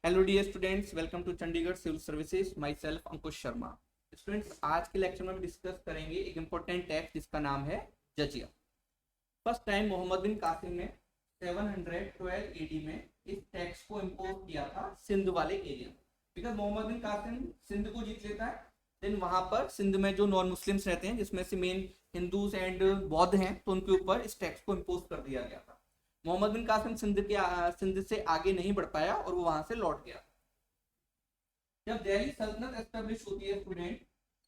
Hello dear students, welcome to Chandigarh civil services. Myself Ankush Sharma. Students, आज के lecture में हम डिस्कस करेंगे एक इम्पोर्टेंट टेक्स्ट जिसका नाम है जजिया। फर्स्ट टाइम मोहम्मद बिन कासिम ने 712 एडी में इस टेक्स्ट को इम्पोज किया था सिंध वाले एरिया में। बिकॉज मोहम्मद बिन कासिम सिंध को जीत लेता है, देन वहां पर सिंध में जो नॉन मुस्लिम्स रहते हैं जिसमें से मेन हिंदूज एंड बौद्ध हैं, तो उनके ऊपर इस टेक्स्ट को इम्पोज कर दिया गया था। मोहम्मद बिन कासिम सिंध से आगे नहीं बढ़ पाया और वो वहां से लौट गया। जब दिल्ली सल्तनत एस्टेब्लिश होती है स्टूडेंट,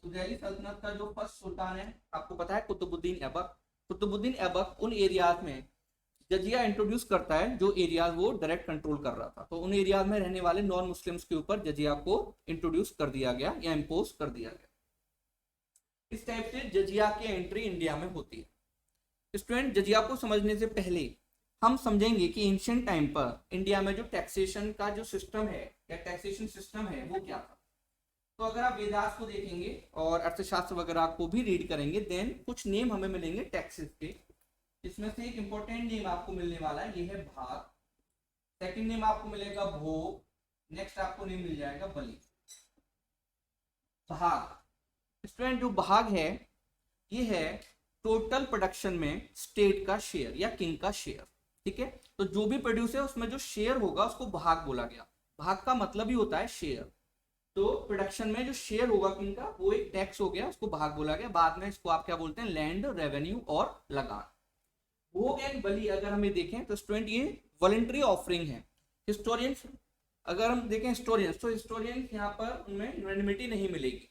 तो दिल्ली सल्तनत का जो फर्स्ट सुल्तान है आपको पता है कुतुबुद्दीन ऐबक। कुतुबुद्दीन ऐबक उन एरियाज में जजिया इंट्रोड्यूस करता है जो एरियाज वो डायरेक्ट कंट्रोल कर रहा था। तो उन एरियाज में रहने वाले नॉन मुस्लिम्स के ऊपर जजिया को इंट्रोड्यूस कर दिया गया या इम्पोज कर दिया गया। इस टाइप से जजिया की एंट्री इंडिया में होती है। स्टूडेंट, जजिया को समझने से पहले हम समझेंगे कि एंशिएंट टाइम पर इंडिया में जो टैक्सेशन का जो सिस्टम है या टैक्सेशन सिस्टम है वो क्या था। तो अगर आप वेदास को देखेंगे और अर्थशास्त्र वगैरह को भी रीड करेंगे, देन कुछ नेम हमें मिलेंगे टैक्सेस के। इसमें से एक इंपॉर्टेंट नेम आपको मिलने वाला है, ये है भाग। सेकंड नेम आपको मिलेगा भोग। नेक्स्ट आपको नेम मिल जाएगा बलि। भाग स्टूडेंट, जो भाग है ये है टोटल प्रोडक्शन में स्टेट का शेयर या किंग का शेयर। ठीक है, तो जो भी प्रोड्यूस है उसमें जो शेयर होगा उसको भाग बोला गया। भाग का मतलब ही होता है शेयर। तो प्रोडक्शन में जो शेयर होगा किंग का वो एक टैक्स हो गया, उसको भाग बोला गया। बाद में इसको आप क्या बोलते हैं, लैंड रेवेन्यू और लगान। भोग एंड बलि अगर हमें देखें तो स्टूडेंट ये वॉलंटरी ऑफरिंग है। हिस्टोरियंस अगर हम देखें हिस्टोरियंस, तो हिस्टोरियंस यहाँ पर उनमें यूनानिमिटी नहीं मिलेगी।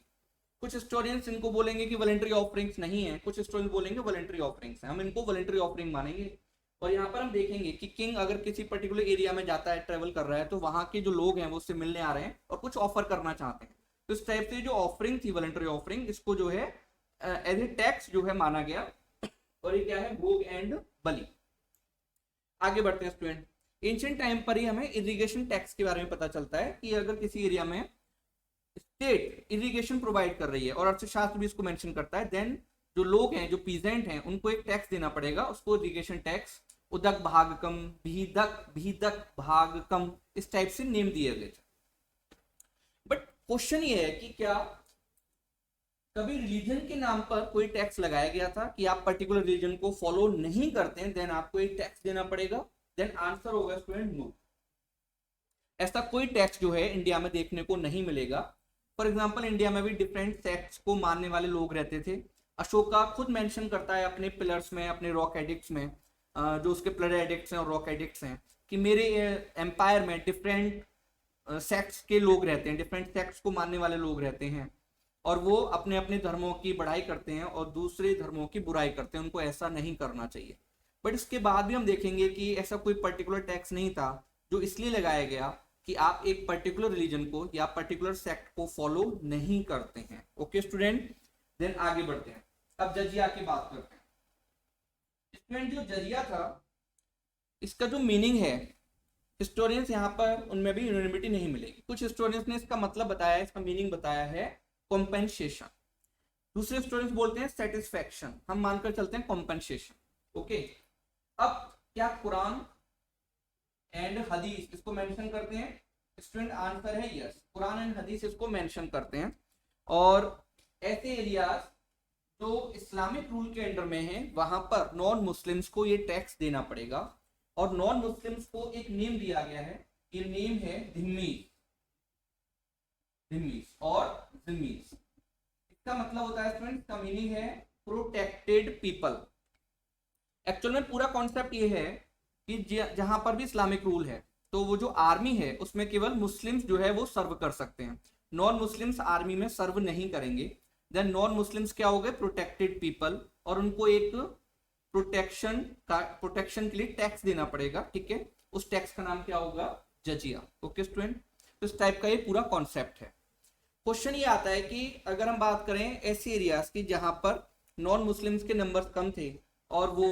कुछ हिस्टोरियंस इनको बोलेंगे कि वॉलंटरी ऑफरिंग्स नहीं है, कुछ हिस्टोरियंस बोलेंगे वॉलंटरी ऑफरिंग्स है। हम इनको वॉलंटरी ऑफरिंग मानेंगे। और यहाँ पर हम देखेंगे कि किंग अगर किसी पर्टिकुलर एरिया में जाता है, ट्रेवल कर रहा है, तो वहां के जो लोग हैं वो उससे मिलने आ रहे हैं और कुछ ऑफर करना चाहते हैं। तो इस टाइप से जो ऑफरिंग थी वॉलंटरी ऑफरिंग, इसको जो है एज ए टैक्स जो है माना गया। और ये क्या है, भोग एंड बलि। आगे बढ़ते हैं स्टूडेंट। एंशिएंट टाइम पर ही हमें इरिगेशन टैक्स के बारे में पता चलता है कि अगर किसी एरिया में स्टेट इरिगेशन प्रोवाइड कर रही है, और अर्थशास्त्र भी इसको मेंशन करता है, देन जो लोग हैं, जो पीजेंट हैं, उनको एक टैक्स देना पड़ेगा, उसको इरिगेशन टैक्स, उदक भागकम, भीदक भीदक भागकम, इस टाइप से नेम दिए गए थे। बट क्वेश्चन ये है कि क्या कभी रिलीजन के नाम पर कोई टैक्स लगाया गया था कि आप पर्टिकुलर रिलीजन को फॉलो नहीं करते हैं देन आपको एक टैक्स देना पड़ेगा? देन आंसर होगा स्टूडेंट नो। ऐसा कोई टैक्स जो है इंडिया में देखने को नहीं मिलेगा। फॉर एग्जाम्पल, इंडिया में भी डिफरेंट सेक्ट्स को मानने वाले लोग रहते थे। अशोका खुद मेंशन करता है अपने पिलर्स में, अपने रॉक एडिक्ट्स में, जो उसके पिलर एडिक्ट्स हैं और रॉक एडिक्ट्स हैं, कि मेरे एम्पायर में डिफरेंट सेक्ट्स के लोग रहते हैं, डिफरेंट सेक्ट्स को मानने वाले लोग रहते हैं, और वो अपने अपने धर्मों की बढ़ाई करते हैं और दूसरे धर्मों की बुराई करते हैं। उनको ऐसा नहीं करना चाहिए। बट इसके बाद भी हम देखेंगे कि ऐसा कोई पर्टिकुलर टैक्स नहीं था जो इसलिए लगाया गया कि आप एक पर्टिकुलर रिलीजन को या पर्टिकुलर सेक्ट को फॉलो नहीं करते हैं। ओके स्टूडेंट, देन आगे बढ़ते हैं। अब जजिया की बात करते हैं। स्टूडेंट, जो जजिया था इसका जो मीनिंग है, हिस्टोरियंस यहाँ पर उनमें भी यूनानिमिटी नहीं मिलेगी। कुछ हिस्टोरियंस ने इसका मतलब बताया, इसका मीनिंग बताया है कॉम्पेंसेशन। दूसरे हिस्टोरियंस बोलते हैं सेटिस्फैक्शन। हम मानकर चलते हैं कॉम्पेंसेशन। ओके, अब क्या कुरान एंड हदीस इसको मेंशन करते हैं? स्टूडेंट, आंसर है यस, कुरान एंड हदीस इसको मेंशन करते हैं। और ऐसे एरियाज जो इस्लामिक रूल के अंडर में हैं वहां पर नॉन मुस्लिम्स को ये टैक्स देना पड़ेगा। और नॉन मुस्लिम्स को एक नेम दिया गया है, ये नेम है धिम्मीज, धिम्मीज और जिम्मीज। इसका मतलब होता है स्टूडेंट, इसका मीनिंग है प्रोटेक्टेड पीपल। एक्चुअल में पूरा कॉन्सेप्ट ये है कि जहां पर भी इस्लामिक रूल है तो वो जो आर्मी है उसमें केवल मुस्लिम्स जो है वो सर्व कर सकते हैं, नॉन मुस्लिम्स आर्मी में सर्व नहीं करेंगे। देन नॉन मुस्लिम्स क्या हो गए, प्रोटेक्टेड पीपल, और उनको एक प्रोटेक्शन के लिए टैक्स देना पड़ेगा। ठीक है, उस टैक्स का नाम क्या होगा, जजिया। ओके स्टूडेंट, तो इस टाइप का ये पूरा कॉन्सेप्ट है। क्वेश्चन ये आता है कि अगर हम बात करें ऐसे एरियाज की जहां पर नॉन मुस्लिम्स के नंबर्स कम थे और वो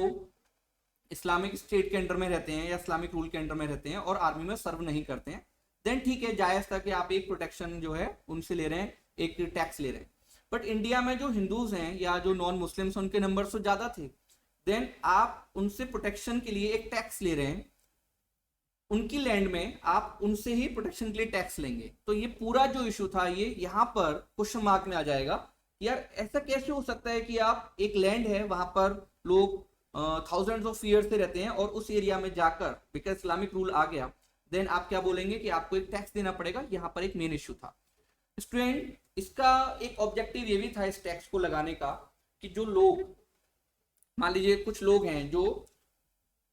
इस्लामिक स्टेट के अंडर में रहते हैं या इस्लामिक रूल के अंडर में रहते हैं और आर्मी में सर्व नहीं करते हैं, देन ठीक है, जायज था कि आप एक प्रोटेक्शन जो है उनसे ले रहे हैं, एक टैक्स ले रहे हैं। बट इंडिया में जो हिंदूज हैं या जो नॉन मुस्लिम्स उनके नंबर तो ज्यादा थे, देन आप उनसे प्रोटेक्शन के लिए एक टैक्स ले रहे हैं। उनकी लैंड में आप उनसे ही प्रोटेक्शन के लिए टैक्स लेंगे। तो ये पूरा जो इशू था ये यहाँ पर क्वेश्चन मार्क में आ जाएगा। यार ऐसा कैसे हो सकता है कि आप एक लैंड है वहां पर लोग थाउजेंड्स ऑफ ईयर से रहते हैं और उस एरिया में जाकर बिकॉज इस्लामिक रूल आ गया देन आप क्या बोलेंगे कि आपको एक टैक्स देना पड़ेगा। यहाँ पर एक मेन इशू था स्टूडेंट। इसका एक ऑब्जेक्टिव ये भी था इस टैक्स को लगाने का कि जो लोग मान लीजिए कुछ लोग हैं जो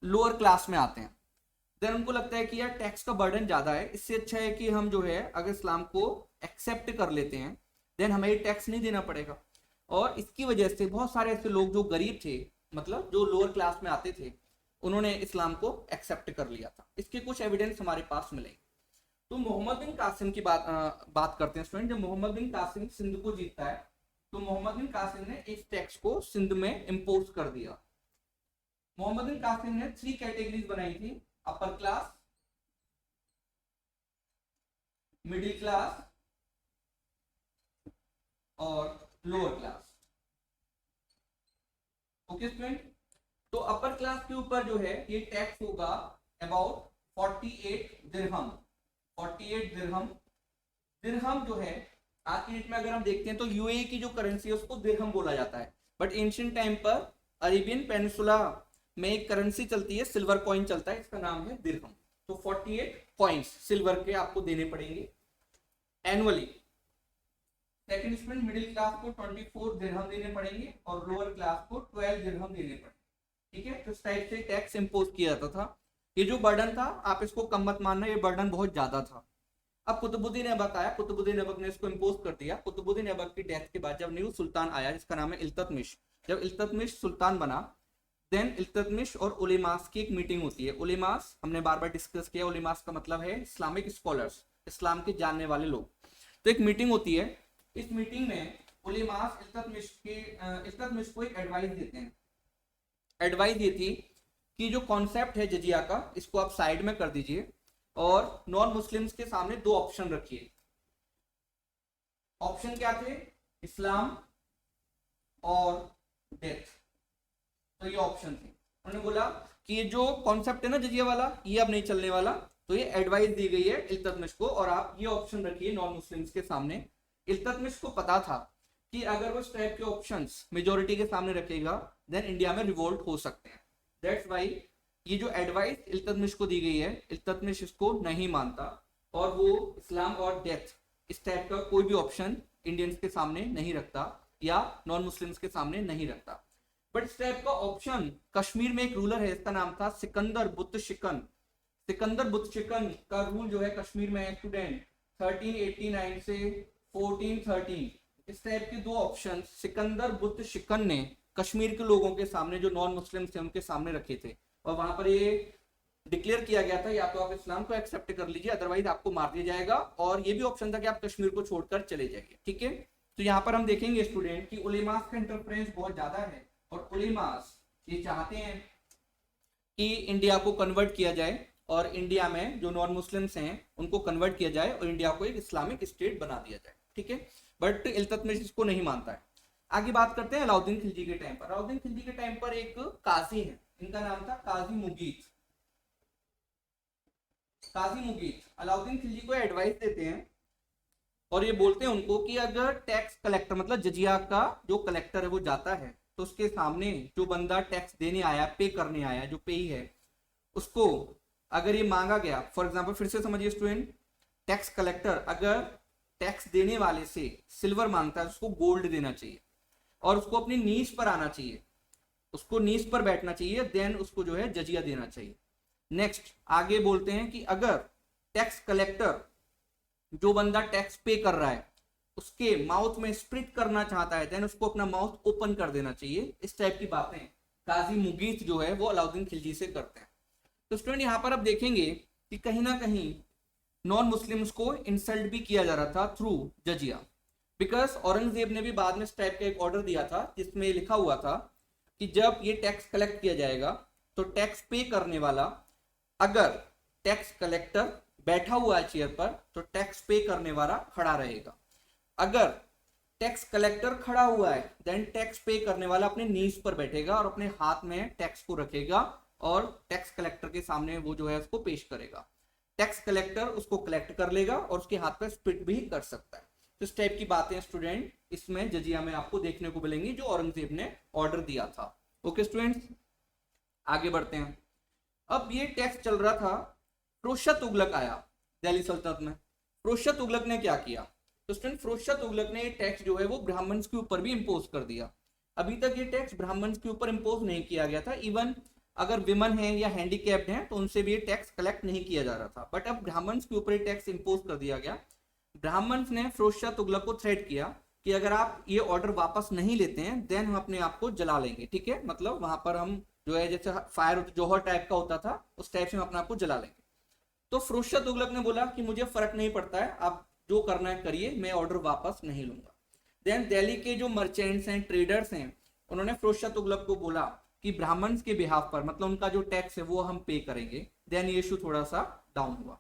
लोअर क्लास में आते हैं देन उनको लगता है कि यार टैक्स का बर्डन ज्यादा है, इससे अच्छा है कि हम जो है अगर इस्लाम को एक्सेप्ट कर लेते हैं देन हमें टैक्स नहीं देना पड़ेगा। और इसकी वजह से बहुत सारे ऐसे लोग जो गरीब थे मतलब जो लोअर क्लास में आते थे उन्होंने इस्लाम को एक्सेप्ट कर लिया था। इसके कुछ एविडेंस हमारे पास मिलेंगे। तो मोहम्मद बिन कासिम की बात करते हैं स्टूडेंट। जब मोहम्मद बिन कासिम सिंध को जीतता है तो मोहम्मद बिन कासिम ने इस टैक्स को सिंध में इंपोज कर दिया। मोहम्मद बिन कासिम ने 3 कैटेगरीज बनाई थी, अपर क्लास, मिडिल क्लास और लोअर क्लास। Okay student. तो अपर क्लास के ऊपर जो है ये टैक्स होगा अबाउट 48 दिरहम। 48 दिरहम। दिरहम जो है आज की डेट में अगर हम देखते हैं तो यूएई की जो करेंसी है उसको दिरहम बोला जाता है, बट एंशिएंट टाइम पर अरेबियन पेनिसुला में एक करेंसी चलती है, सिल्वर कॉइन चलता है, इसका नाम है दिरहम। तो 48 कॉइन्स सिल्वर के आपको देने पड़ेंगे annually. Second student middle class को 24 दिरहम देने पड़ेंगे और लोअर क्लास को 12 दिरहम देने पड़ेंगे। ठीक है, तो इस टाइप से टैक्स इंपोज किया जाता था। ये जो बर्डन था आप इसको कम मत मानना, ये बर्डन बहुत ज्यादा था। अब कुतुबुद्दीन ऐबक आया, कुतुबुद्दीन ऐबक ने इसको इंपोज कर दिया। कुतुबुद्दीन ऐबक की डेथ के बाद जब न्यू सुल्तान आया जिसका नाम है इल्तुतमिश, जब इल्तुतमिश सुल्तान बना देन इल्तुतमिश और उलेमास की एक मीटिंग होती है। उलेमास हमने बार बार डिस्कस किया, उलेमास का मतलब है इस्लामिक स्कॉलर्स, इस्लाम के जानने वाले लोग। तो एक मीटिंग होती है, इस मीटिंग में उलेमास इल्तुतमिश को एक एडवाइस देते हैं। एडवाइस ये थी कि जो कॉन्सेप्ट है जजिया का इसको आप साइड में कर दीजिए और नॉन मुस्लिम्स के सामने 2 ऑप्शन रखिए। ऑप्शन क्या थे? इस्लाम और डेथ। तो ये ऑप्शन थे। उन्होंने बोला कि ये जो कॉन्सेप्ट है ना जजिया वाला ये अब नहीं चलने वाला, तो ये एडवाइस दी गई है इल्तुतमिश को और आप ये ऑप्शन रखिए नॉन मुस्लिम्स के सामने। इल्तुतमिश को पता था कि अगर वो इस टाइप के ऑप्शंस मेजोरिटी के सामने रखेगा देन इंडिया में रिवोल्ट हो सकते हैं। दैट्स व्हाई ये जो एडवाइस इल्तुतमिश को दी गई है इल्तुतमिश इसको नहीं मानता और वो इस्लाम और डेथ इस टाइप का कोई भी ऑप्शन इंडियंस के सामने नहीं रखता या नॉन मुस्लिम्स के सामने नहीं रखता। बट इस टाइप का ऑप्शन कश्मीर में एक रूलर है, इसका नाम था सिकंदर बुत शिकन। सिकंदर बुत शिकन का रूल जो है कश्मीर में है स्टूडेंट 1389 से 1413। इस टाइप के 2 ऑप्शन सिकंदर बुत शिकन ने कश्मीर के लोगों के सामने जो नॉन मुस्लिम थे उनके सामने रखे थे और वहां पर ये डिक्लेयर किया गया था या तो आप इस्लाम को एक्सेप्ट कर लीजिए अदरवाइज आपको मार दिया जाएगा, और ये भी ऑप्शन था कि आप कश्मीर को छोड़कर चले जाइए। ठीक है, तो यहाँ पर हम देखेंगे स्टूडेंट कि उलेमास का इंटरफेरेंस बहुत ज्यादा है और उलेमास ये चाहते हैं कि इंडिया को कन्वर्ट किया जाए और इंडिया में जो नॉन मुस्लिम्स हैं उनको कन्वर्ट किया जाए और इंडिया को एक इस्लामिक स्टेट बना दिया जाए। ठीक है, बट इल्तुतमिश इसको नहीं मानता है। आगे बात करते हैं अलाउद्दीन खिलजी के टाइम पर। अलाउद्दीन खिलजी के टाइम पर एक काजी है, इनका नाम था काजी मुगीत। काजी मुगीत अलाउद्दीन खिलजी को एडवाइस देते हैं और ये बोलते हैं उनको कि अगर टैक्स कलेक्टर मतलब जजिया का जो कलेक्टर है वो जाता है तो उसके सामने जो बंदा टैक्स देने आया पे करने आया जो पेई है उसको अगर ये मांगा गया, फॉर एग्जाम्पल फिर से समझिए स्टूडेंट, टैक्स कलेक्टर अगर टैक्स देने वाले से सिल्वर मांगता है उसको गोल्ड देना चाहिए और उसको अपनी नीज पर आना चाहिए, उसको नीज पर बैठना चाहिए, देन उसको जो है जजिया देना चाहिए। नेक्स्ट आगे बोलते हैं कि अगर टैक्स कलेक्टर जो बंदा टैक्स पे कर रहा है उसके माउथ में स्प्रिट करना चाहता है देन उसको अपना माउथ ओपन कर देना चाहिए। इस टाइप की बातें काजी मुगीत जो है वो अलाउद्दीन खिलजी से करते हैं। तो स्टूडेंट यहाँ पर आप देखेंगे कि कहीं ना कहीं नॉन मुस्लिम्स को इंसल्ट भी किया जा रहा था थ्रू जजिया, बिकॉज औरंगजेब ने भी बाद में इस टाइप का एक ऑर्डर दिया था जिसमें लिखा हुआ था कि जब ये टैक्स कलेक्ट किया जाएगा तो टैक्स पे करने वाला अगर टैक्स कलेक्टर बैठा हुआ है चेयर पर तो टैक्स पे करने वाला खड़ा रहेगा, अगर टैक्स कलेक्टर खड़ा हुआ है देन टैक्स पे करने वाला अपने नीज पर बैठेगा और अपने हाथ में टैक्स को रखेगा और टैक्स कलेक्टर के सामने वो जो है उसको पेश करेगा। टैक्स कलेक्टर उसको कलेक्ट कर लेगा और उसके हाथ पे स्प्लिट भी कर सकता है। तो इस टाइप की बातें स्टूडेंट इसमें जजिया में आपको देखने को मिलेंगी जो औरंगजेब ने ऑर्डर दिया था। ओके स्टूडेंट्स, आगे बढ़ते हैं। अब ये टैक्स चल रहा था, फिरोज शाह तुगलक आया दिल्ली सल्तनत में। फिरोज शाह तुगलक ने क्या किया? तो स्टूडेंट फिरोज शाह तुगलक ने ये टैक्स जो है वो ब्राह्मण्स के ऊपर भी इम्पोज कर दिया। अभी तक ये टैक्स ब्राह्मण्स के ऊपर इम्पोज नहीं किया गया था, इवन अगर विमन है या हैंडीकैप्ड हैं तो उनसे भी ये टैक्स कलेक्ट नहीं किया जा रहा था, बट अब ब्राह्मण्स के ऊपर ये टैक्स इम्पोज कर दिया गया। ब्राह्मण्स ने फिरोज शाह तुगलक को थ्रेट किया कि अगर आप ये ऑर्डर वापस नहीं लेते हैं देन हम अपने आप को जला लेंगे, ठीक है, मतलब वहां पर हम जो है जैसे फायर जौहर टाइप का होता था उस टाइप से हम अपने आप को जला लेंगे। तो फिरोज शाह तुगलक ने बोला कि मुझे फर्क नहीं पड़ता है, आप जो करना है करिए, मैं ऑर्डर वापस नहीं लूंगा। देन दिल्ली के जो मर्चेंट्स हैं, ट्रेडर्स हैं, उन्होंने फिरोज शाह तुगलक को बोला कि ब्राह्मण्स के बिहाफ पर मतलब उनका जो टैक्स है वो हम पे करेंगे। देन ये इशू थोड़ा सा डाउन हुआ।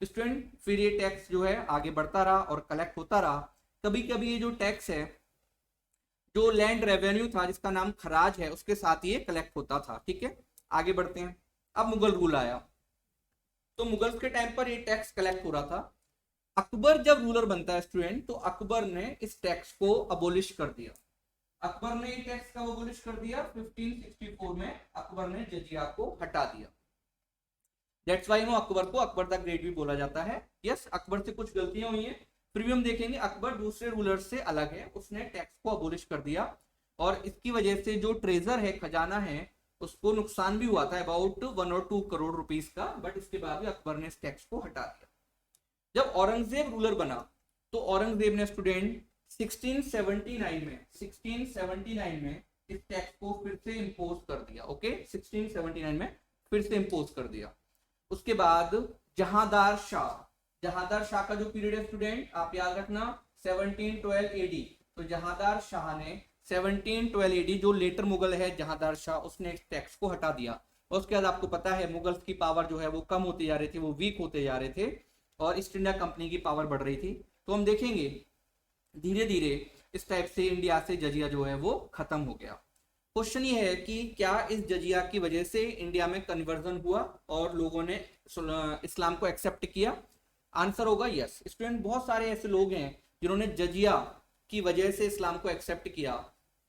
स्टूडेंट फिर ये टैक्स जो है आगे बढ़ता रहा और कलेक्ट होता रहा। कभी कभी ये जो टैक्स है, जो लैंड रेवेन्यू था जिसका नाम खराज है, उसके साथ ये कलेक्ट होता था, ठीक है। आगे बढ़ते हैं। अब मुगल रूल आया, तो मुगल्स के टाइम पर ये टैक्स कलेक्ट हो रहा था। अकबर जब रूलर बनता है स्टूडेंट, तो अकबर ने इस टैक्स को अबोलिश कर दिया। अकबर ने ये टैक्स कब अबोलिश कर दिया? 1564 में अकबर ने जजिया को हटा दिया। दैट्स व्हाई अकबर को अकबर द ग्रेट भी बोला जाता है। यस, अकबर से कुछ गलतियां हुई हैं, फिर भी हम देखेंगे अकबर दूसरे रूलर से अलग है, उसने टैक्स को अबोलिश कर दिया और इसकी वजह से जो ट्रेजर है, खजाना है, उसको नुकसान भी हुआ था अबाउट 1 और 2 करोड़ रुपीस का, बट इसके बाद भी अकबर ने इस टैक्स को हटा दिया। जब औरंगजेब रूलर बना तो औरंगजेब ने स्टूडेंट 1679 में इस टैक्स को फिर से इंपोज कर दिया। ओके, 1679 में फिर से इंपोज कर दिया। उसके बाद जहांदार शाह का जो पीरियड है स्टूडेंट आप याद रखना 1712 एडी। तो जहांदार शाह ने 1712 एडी, जो लेटर मुगल है जहांदार शाह, उसने इस टैक्स को हटा दिया। और उसके बाद आपको पता है मुगल्स की पावर जो है वो कम होते जा रहे थे, वो वीक होते जा रहे थे और ईस्ट इंडिया कंपनी की पावर बढ़ रही थी। तो हम देखेंगे धीरे धीरे इस टाइप से इंडिया से जजिया जो है वो खत्म हो गया। क्वेश्चन ये है कि क्या इस जजिया की वजह से इंडिया में कन्वर्जन हुआ और लोगों ने इस्लाम को एक्सेप्ट किया? आंसर होगा यस। स्टूडेंट बहुत सारे ऐसे लोग हैं जिन्होंने जजिया की वजह से इस्लाम को एक्सेप्ट किया।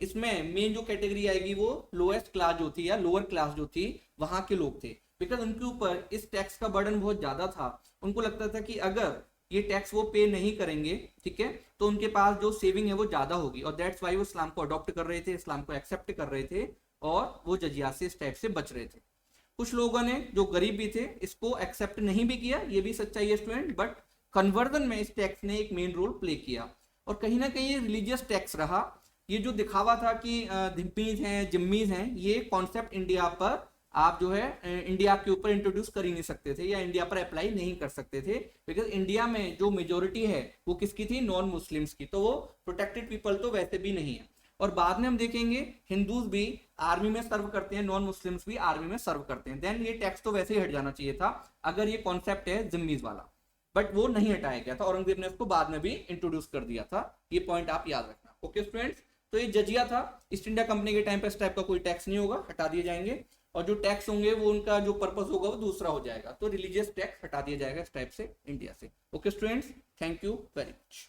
इसमें मेन जो कैटेगरी आएगी वो लोएस्ट क्लास जो थी या लोअर क्लास जो थी वहां के लोग थे, बिकॉज उनके ऊपर इस टैक्स का बर्डन बहुत ज्यादा था। उनको लगता था कि अगर ये टैक्स वो पे नहीं करेंगे, ठीक है, तो उनके पास जो सेविंग है वो ज्यादा होगी और दैट्स वाई वो इस्लाम को अडॉप्ट कर रहे थे, इस्लाम को एक्सेप्ट कर रहे थे और वो जजिया से इस टाइप से बच रहे थे। कुछ लोगों ने जो गरीब भी थे इसको एक्सेप्ट नहीं भी किया, ये भी सच्चाई है स्टूडेंट, बट कन्वर्जन में इस टैक्स ने एक मेन रोल प्ले किया। और कहीं ना कहीं रिलीजियस टैक्स रहा। ये जो दिखावा था कि धिम्पीज हैं, जिम्मीज हैं, ये कॉन्सेप्ट इंडिया पर आप जो है इंडिया के ऊपर इंट्रोड्यूस कर ही नहीं सकते थे या इंडिया पर अप्लाई नहीं कर सकते थे, बिकॉज इंडिया में जो मेजोरिटी है वो किसकी थी? नॉन मुस्लिम्स की। तो वो प्रोटेक्टेड पीपल तो वैसे भी नहीं है। और बाद में हम देखेंगे हिंदूज भी आर्मी में सर्व करते हैं, नॉन मुस्लिम्स भी आर्मी में सर्व करते हैं। देन ये टैक्स तो वैसे ही हट जाना चाहिए था अगर ये कॉन्सेप्ट है जिम्मीज वाला, बट वो नहीं हटाया गया था। औरंगजेब ने उसको बाद में भी इंट्रोड्यूस कर दिया था। ये पॉइंट आप याद रखना। ओके स्टूडेंट्स, तो ये जजिया था। ईस्ट इंडिया कंपनी के टाइम पर इस टाइप का कोई टैक्स नहीं होगा, हटा दिए जाएंगे। और जो टैक्स होंगे वो उनका जो पर्पस होगा वो दूसरा हो जाएगा। तो रिलीजियस टैक्स हटा दिया जाएगा इस टाइप से इंडिया से। Okay students, thank you very much.